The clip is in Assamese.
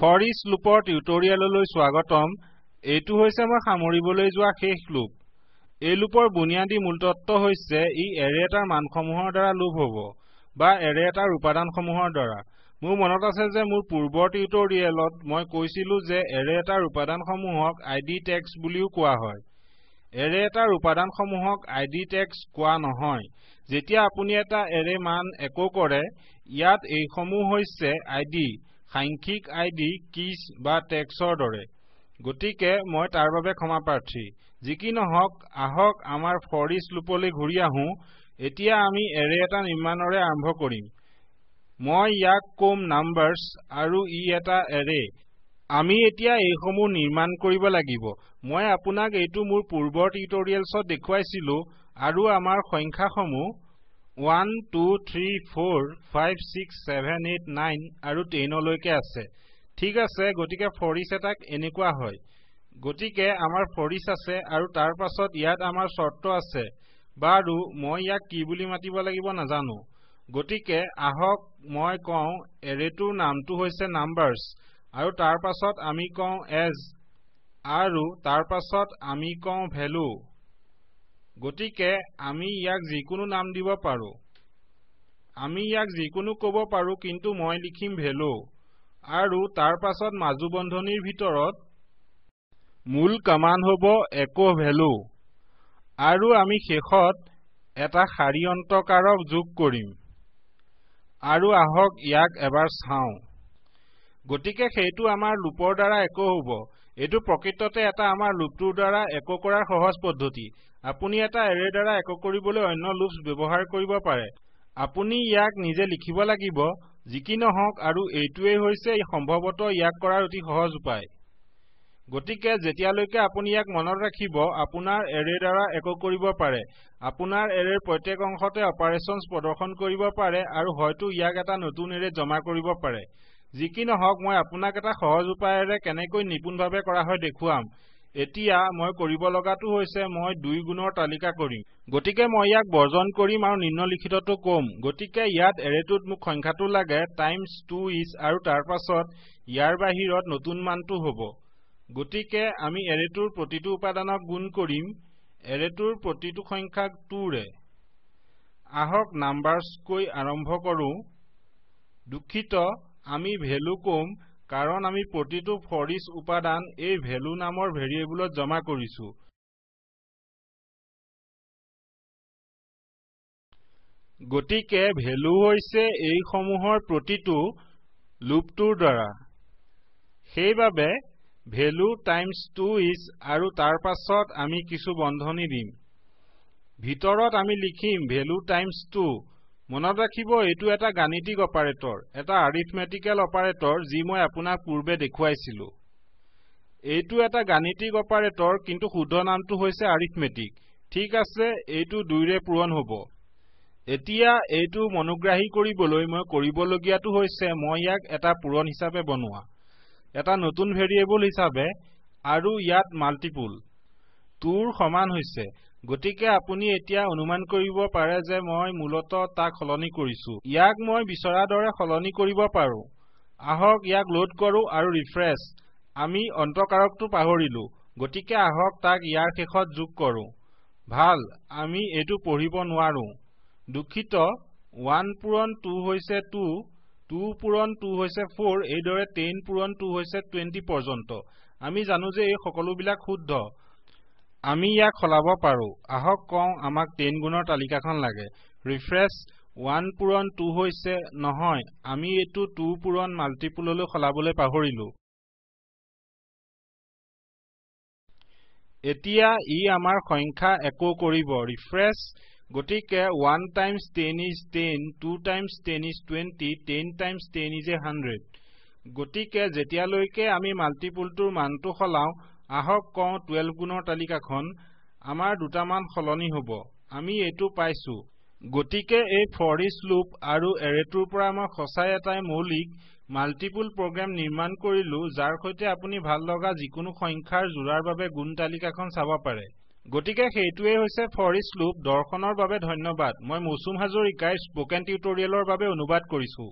For each loopৰ টিউটৰিয়েললৈ স্বাগতম এইটো হৈছে মই সামৰিবলৈ যোৱা শেষ লুপ এই লুপৰ বুনিয়াদী মূলতত্ত্ব হৈছে ই এৰে এটাৰ মানসমূহৰ দ্বাৰা লুপ হ'ব বা এৰে এটাৰ উপাদানসমূহৰ দ্বাৰা মোৰ মনত আছে যে মোৰ পূৰ্বৰ টিউটৰিয়েলত মই কৈছিলো যে এৰে এটাৰ উপাদানসমূহক আইডি ট্যাগছ বুলিও কোৱা হয় এৰে এটাৰ উপাদানসমূহক আইডি ট্যাগছ কোৱা নহয় যেতিয়া আপুনি এটা এৰে মান একো কৰে ইয়াত এইসমূহ হৈছে আইডি সাংখ্যিক আইডি কিজ বা ট্যাগছৰ দৰে গতিকে মই তাৰ বাবে ক্ষমাপ্ৰাৰ্থী যি কি নহওক আহক আমাৰ for each লুপলৈ ঘূৰি আহো এতিয়া আমি এৰে এটা নিৰ্মাণৰে আৰম্ভ কৰিম মই ইয়াক কম নাম্বাৰছ আৰু ই এটা এৰে আমি এতিয়া এইসমূহ নিৰ্মাণ কৰিব লাগিব মই আপোনাক এইটো মোৰ পূৰ্বৰ টিউটৰিয়েলছত দেখুৱাইছিলো আৰু আমাৰ সংখ্যাসমূহ 1 2 3 4 5 6 7 8 9 আৰু 10 লৈকে আছে ঠিক আছে গতিকে for each এটাক এনেকুৱা হয় গতিকে আমাৰ for each আছে আৰু তাৰ পাছত ইয়াত আমাৰ শৰ্ত আছে বাৰু মই ইয়াক কি বুলি মাতিব লাগিব নাজানো গতিকে আহক মই কওঁ এৰেটোৰ নামটো হৈছে নাম্বাৰছ আৰু তাৰ পাছত আমি কওঁ এজ আৰু তাৰ পাছত আমি কওঁ ভ্যালু গতিকে আমি ইয়াক যিকোনো নাম দিব পাৰো আমি ইয়াক যিকোনো ক'ব পাৰো কিন্তু মই লিখিম ভ্যালু আৰু তাৰ পাছত মাজু বন্ধনীৰ ভিতৰত মূল কমান্ড হ'ব echo value আৰু আমি শেষত এটা শাৰী অন্তকাৰক যোগ কৰিম আৰু আহক ইয়াক এবাৰ চাওঁ গতিকে সেইটো আমাৰ লুপৰ দ্বাৰা echo হ'ব এটো প্ৰকৃততে এটা আমাৰ লুপটোৰ দ্বাৰা echo কৰাৰ সহজ পদ্ধতি আপুনি এটা এৰে দ্বাৰা echo কৰিবলৈ অন্য লুপছ ব্যৱহাৰ কৰিব পাৰে আপুনি ইয়াক নিজে লিখিব লাগিব যি কি নহওক আৰু এইটোৱে হৈছে সম্ভৱতঃ ইয়াক কৰাৰ অতি সহজ উপায় গতিকে যেতিয়ালৈকে আপুনি ইয়াক মনত ৰাখিব আপোনাৰ এৰে দ্বাৰা echo কৰিব পাৰে আপোনাৰ এৰেৰ প্ৰত্যেক অংশতে অপাৰেচনছ প্ৰদৰ্শন কৰিব পাৰে আৰু হয়তো ইয়াক এটা নতুন এৰে জমা কৰিব পাৰে যি কি নহওক মই আপোনাক এটা সহজ উপায়েৰে কেনেকৈ নিপুণভাৱে কৰা হয় দেখুৱাম এতিয়া মই কৰিব লগাটো হৈছে মই 2 গুণৰ তালিকা কৰিম গতিকে মই ইয়াক বৰ্জন কৰিম আৰু নিম্নলিখিতটো কম গতিকে ইয়াত এৰেটোত মোক সংখ্যাটো লাগে টাইমছ 2 ইজ আৰু তাৰ পাছত ইয়াৰ বাহিৰত নতুন মানটো হ'ব গতিকে আমি এৰেটোৰ প্ৰতিটো উপাদানক গুণ কৰিম এৰেটোৰ প্ৰতিটো সংখ্যাক 2 ৰে আহক নাম্বাৰছ কৈ আৰম্ভ কৰো দুখিত আমি ভ্যালু কম কাৰণ আমি প্ৰতিটো for each উপাদান এই ভ্যালু নামৰ ভেৰিয়েবলত জমা কৰিছো গতিকে ভ্যালু হৈছে এই সমূহৰ প্ৰতিটো লুপটোৰ দ্বাৰা সেইবাবে ভ্যালু টাইমছ 2 ইজ আৰু তাৰ পাছত আমি কিছু বন্ধনী দিম ভিতৰত আমি লিখিম ভ্যালু টাইমছ 2 মনত ৰাখিব এইটো এটা গাণিতিক অপাৰেটৰ এটা আৰিথমেটিকেল অপাৰেটৰ যি মই আপোনাক পূৰ্বে দেখুৱাইছিলো এইটো এটা গাণিতিক অপাৰেটৰ কিন্তু শুদ্ধ নামটো হৈছে আৰিথমেটিক ঠিক আছে এইটো 2 ৰে পূৰণ হ'ব এতিয়া এইটো মনোগ্ৰাহী কৰিবলৈ মই কৰিবলগীয়াটো হৈছে মই ইয়াক এটা পূৰণ হিচাপে বনোৱা এটা নতুন ভেৰিয়েবল হিচাপে আৰু ইয়াত মাল্টিপুল 2ৰ সমান হৈছে গতিকে আপুনি এতিয়া অনুমান কৰিব পাৰে যে মই মূলতঃ তাক সলনি কৰিছো ইয়াক মই বিচৰা দৰে সলনি কৰিব পাৰো আহক ইয়াক লোড কৰো আৰু ৰিফ্ৰেছ আমি অন্তকাৰকটো পাহৰিলো গতিকে আহক তাক ইয়াৰ শেষত যোগ কৰো ভাল আমি এইটো পঢ়িব নোৱাৰো দুখিত 1 পূৰণ 2 হৈছে 2 2 পূৰণ 2 হৈছে 4 এইদৰে 10 পূৰণ 2 হৈছে 20 পৰ্যন্ত আমি জানো যে এই সকলোবিলাক শুদ্ধ আমি ইয়াক সলাব পাৰো আহক কওঁ আমাক 10 গুণৰ তালিকাখন লাগে ৰিফ্ৰেছ 1 পূৰণ 2 হৈছে নহয় আমি এইটো 2 পূৰণ মাল্টিপুললৈ সলাবলৈ পাহৰিলো এতিয়া ই আমাৰ সংখ্যা echo কৰিব ৰিফ্ৰেছ গতিকে 1 times 10 is 10 2 times 10 is 20 10 times 10 is 100 গতিকে যেতিয়ালৈকে আমি মাল্টিপুলটোৰ মানটো সলাও আহক কওঁ 12 গুণৰ তালিকাখন আমাৰ দুটা মান সলনি হ'ব আমি এইটো পাইছো গতিকে এই for each লুপ আৰু এৰেটোৰ পৰা মই সঁচাই এটাই মৌলিক মাল্টিপুল প্ৰগ্ৰাম নিৰ্মাণ কৰিলো যাৰ সৈতে আপুনি ভাল লগা যিকোনো সংখ্যাৰ জোৰাৰ বাবে গুণ তালিকাখন চাব পাৰে গতিকে সেইটোৱে হৈছে for each লুপ দৰ্শনৰ বাবে ধন্যবাদ মই মৌচুম হাজৰিকাই স্পোকেন টিউটৰিয়েলৰ বাবে অনুবাদ কৰিছো